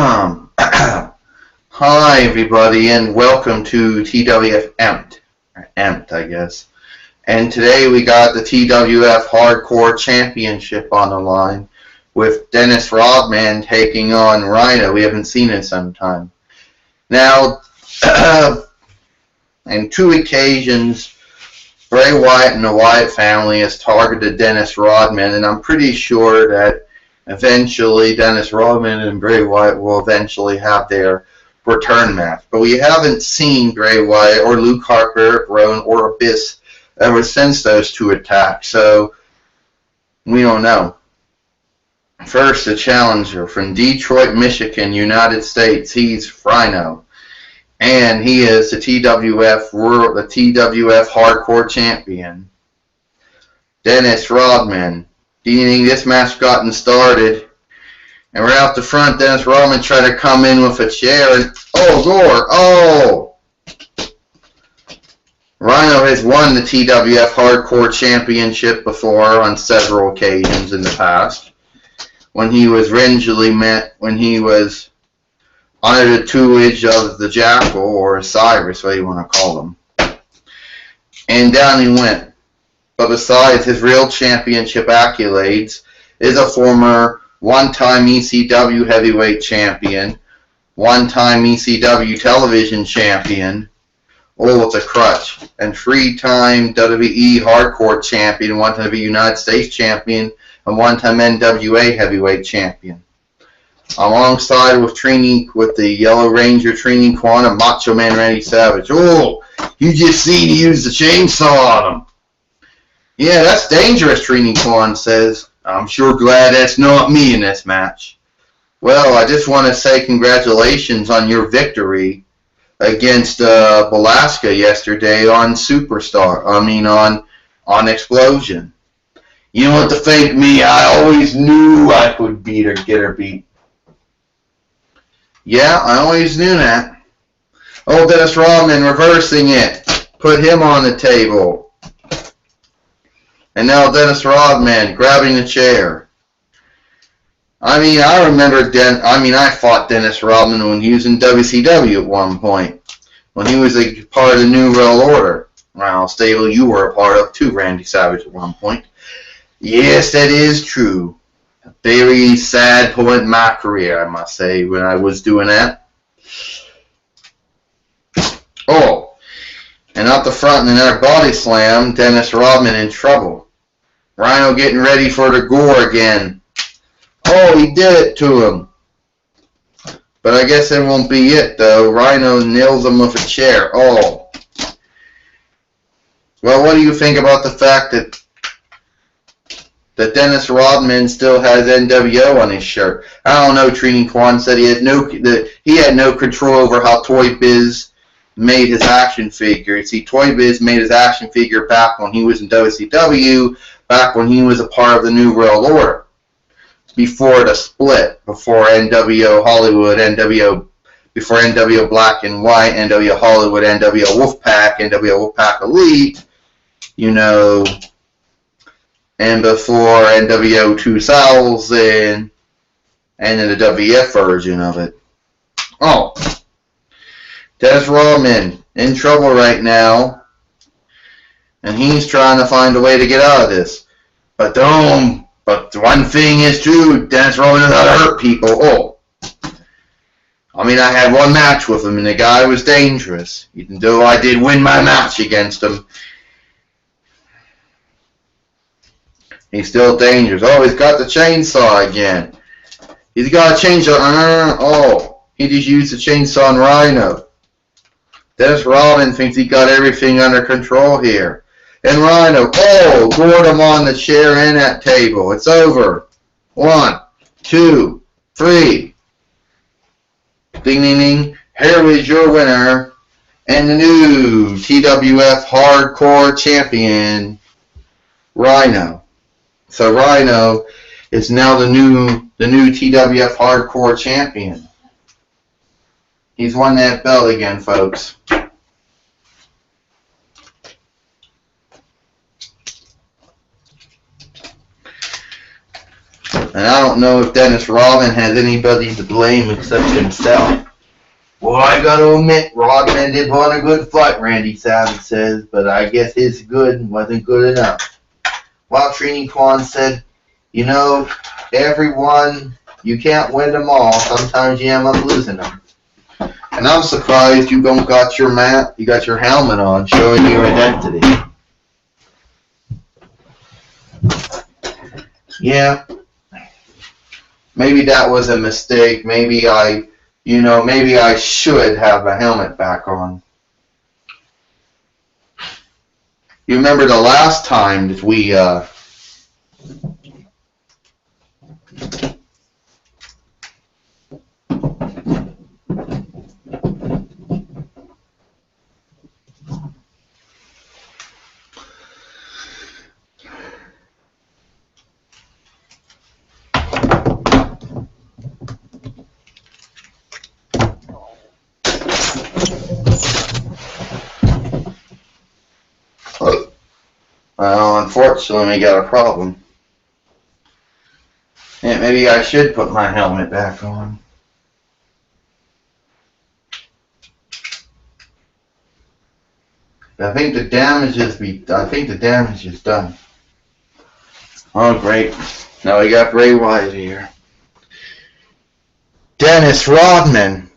Hi everybody and welcome to TWF Amped, I guess. And today we got the TWF Hardcore Championship on the line with Dennis Rodman taking on Rhino. We haven't seen it in some time. Now, on two occasions, Bray Wyatt and the Wyatt family has targeted Dennis Rodman, and I'm pretty sure that eventually Dennis Rodman and Bray Wyatt will eventually have their return match. But we haven't seen Bray Wyatt or Luke Harper, Rowan, or Abyss ever since those two attacks, so we don't know. First, the challenger from Detroit, Michigan, United States. He's Rhino, and he is the TWF Hardcore Champion, Dennis Rodman. This match gotten started, and right off the front, Dennis Rodman tried to come in with a chair, and Rhino has won the TWF Hardcore Championship before on several occasions in the past, when he was under the tutelage of the Jackal, or Cyrus, what you want to call him. And down he went. But besides his real championship accolades, is a former one-time ECW heavyweight champion, one-time ECW television champion, it's a crutch, and three-time WWE Hardcore champion, one-time United States champion, and one-time NWA heavyweight champion. Alongside with the Yellow Ranger training Quan, Macho Man Randy Savage. You just seen he used the chainsaw on him. Yeah, that's dangerous, Training Quan says. I'm sure glad that's not me in this match. Well, I just want to say congratulations on your victory against Belasca yesterday on on Explosion. You don't have to thank me. I always knew I could beat her, get her beat. Yeah, I always knew that. Dennis Rodman reversing it. Put him on the table. And now Dennis Rodman grabbing the chair. I fought Dennis Rodman when he was in WCW at one point. When he was a part of the New World Order. Well, stable you were a part of too, Randy Savage, at one point. Yes, that is true. A very sad point in my career, I must say, when I was doing that. And up the front in another body slam, Dennis Rodman in trouble. Rhino getting ready for the gore again. He did it to him. But I guess it won't be it, though. Rhino nails him with a chair. Well, what do you think about the fact that Dennis Rodman still has NWO on his shirt? I don't know. Trini Kwan said he had no control over how Toy Biz made his action figure. See, Toy Biz made his action figure back when he was in WCW, back when he was a part of the New World Order. Before the split, before NWO Hollywood, before NWO Black and White, NWO Hollywood, NWO Wolfpack, NWO Wolfpack Elite, and before NWO 2000, and then the WF version of it. Dennis Rodman in trouble right now, and he's trying to find a way to get out of this. But one thing is true, Dennis Rodman knows how to hurt people. I had one match with him, and the guy was dangerous. Even though I did win my match against him, he's still dangerous. He's got the chainsaw again. He's got a chainsaw. He just used the chainsaw on Rhino. Dennis Rodman thinks he got everything under control here. And Rhino, gored him on the chair and that table. It's over. 1, 2, 3. Ding, ding, ding. Here is your winner and the new TWF Hardcore Champion, Rhino. So Rhino is now the new TWF Hardcore Champion. He's won that belt again, folks. And I don't know if Dennis Rodman has anybody to blame except himself. Well, I gotta admit, Rodman did want a good fight, Randy Savage says, but I guess his good wasn't good enough. While Trini Kwan said, you know, everyone, you can't win them all. Sometimes you end up losing them. And I'm surprised you don't got your you got your helmet on, showing your identity. Yeah. Maybe that was a mistake. Maybe I should have a helmet back on. You remember the last time that we, well, unfortunately, we got a problem. Yeah, maybe I should put my helmet back on. I think the damage is done. Oh, great. Now we got Bray Wyatt here. Dennis Rodman.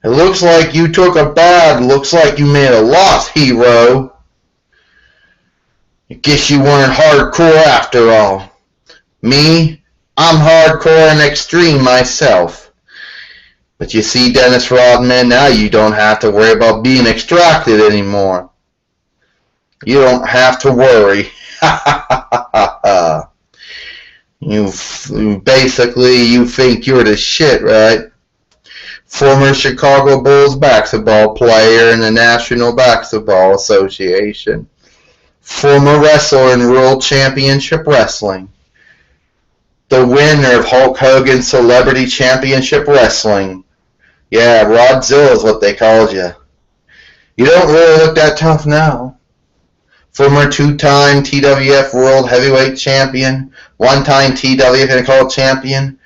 It looks like you took a bad, looks like you made a loss, hero. I guess you weren't hardcore after all. Me, I'm hardcore and extreme myself. But you see, Dennis Rodman, now you don't have to worry about being extracted anymore. You don't have to worry. You think you're the shit, right? Former Chicago Bulls basketball player in the National Basketball Association. Former wrestler in World Championship Wrestling. The winner of Hulk Hogan's Celebrity Championship Wrestling. Yeah, Rodzilla is what they called you. You don't really look that tough now. Former two-time TWF World Heavyweight Champion. One-time TWF Intercontinental Champion.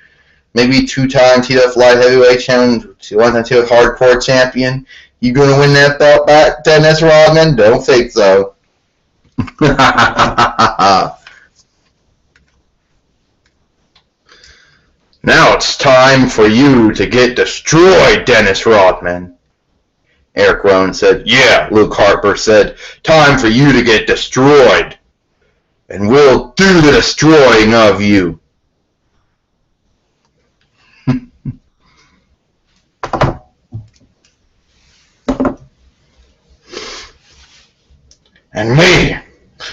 Maybe two-time TWF Light Heavyweight Champion. One-time TWF Hardcore Champion. You gonna win that belt back, Dennis Rodman? Don't think so. Now it's time for you to get destroyed, Dennis Rodman. Eric Rowan said, yeah, Luke Harper said, time for you to get destroyed. And we'll do the destroying of you. And me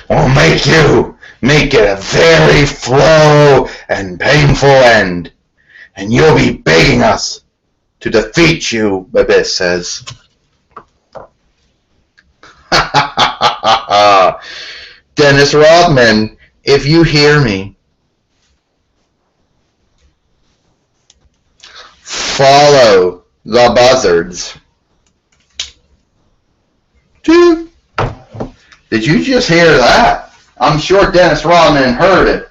will make it a very slow and painful end. And you'll be begging us to defeat you, Abyss says. Dennis Rodman, if you hear me, follow the buzzards. Did you just hear that? I'm sure Dennis Rodman heard it.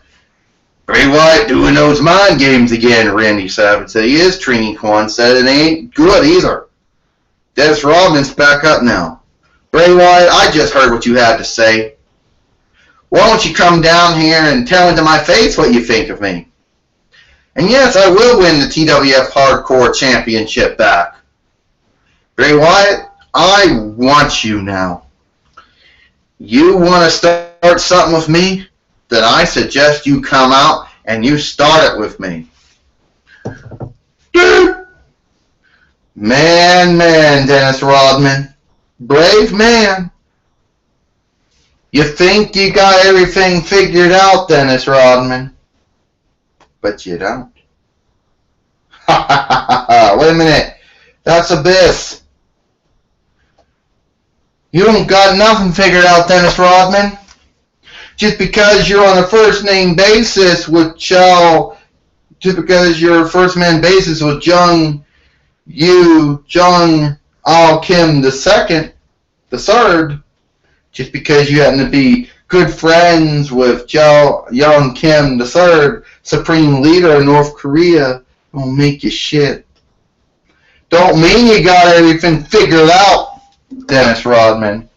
Bray Wyatt doing those mind games again, Randy Savage said. He is. Trini Kwan said it ain't good either. Dennis Rodman's back up now. Bray Wyatt, I just heard what you had to say. Why don't you come down here and tell into my face what you think of me? And yes, I will win the TWF Hardcore Championship back. Bray Wyatt, I want you now. You want to start something with me? Then I suggest you come out and you start it with me. Man, Dennis Rodman. Brave man. You think you got everything figured out, Dennis Rodman. But you don't. Wait a minute. That's Abyss. You don't got nothing figured out, Dennis Rodman. Just because you're on a first name basis with Jung Al Kim the third, just because you happen to be good friends with Young Kim the third, Supreme Leader of North Korea don't make you shit. Don't mean you got everything figured out, Dennis Rodman.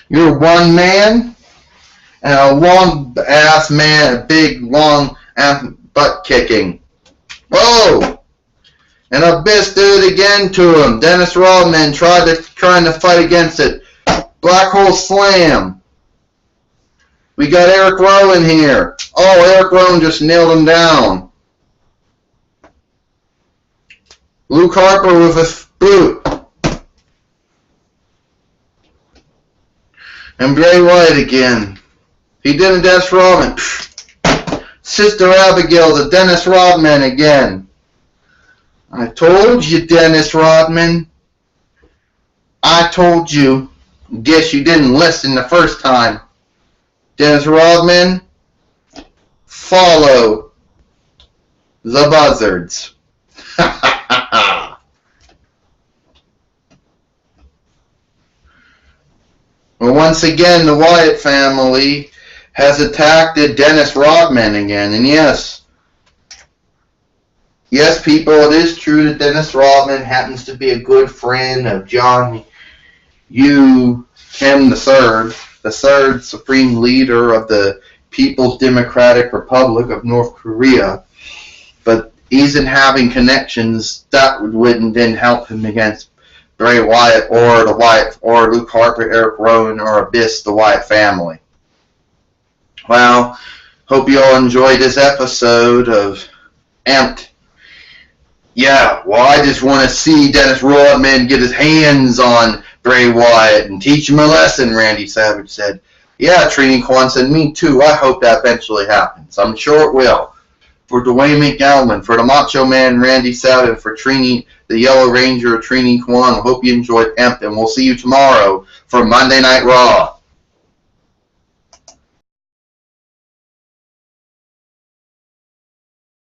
You're one man and a long ass man, a big long ass butt kicking. Whoa! And Abyss did it again to him. Dennis Rodman trying to fight against it. Black hole slam. We got Eric Rowan here. Oh, Eric Rowan just nailed him down. Luke Harper with a boot. And Bray Wyatt again. He did a Dennis Rodman. Sister Abigail to Dennis Rodman again. I told you, Dennis Rodman. I told you. Guess you didn't listen the first time. Dennis Rodman, follow the buzzards. Well, once again, the Wyatt family has attacked Dennis Rodman again. And yes, people, it is true that Dennis Rodman happens to be a good friend of John Yu Kim III, the third Supreme Leader of the People's Democratic Republic of North Korea. But even having connections, that wouldn't then help him against Bray Wyatt or the Wyatt or Luke Harper, Eric Rowan, or Abyss, the Wyatt family. Well, hope you all enjoyed this episode of Amped. Yeah, well, I just want to see Dennis Rodman get his hands on Bray Wyatt and teach him a lesson, Randy Savage said. Yeah, Trini Kwan said, me too. I hope that eventually happens. I'm sure it will. For Dwayne McGowan, for the Macho Man, Randy Savage, for Trini, the Yellow Ranger, Trini Kwan, I hope you enjoyed Amped, and we'll see you tomorrow for Monday Night Raw.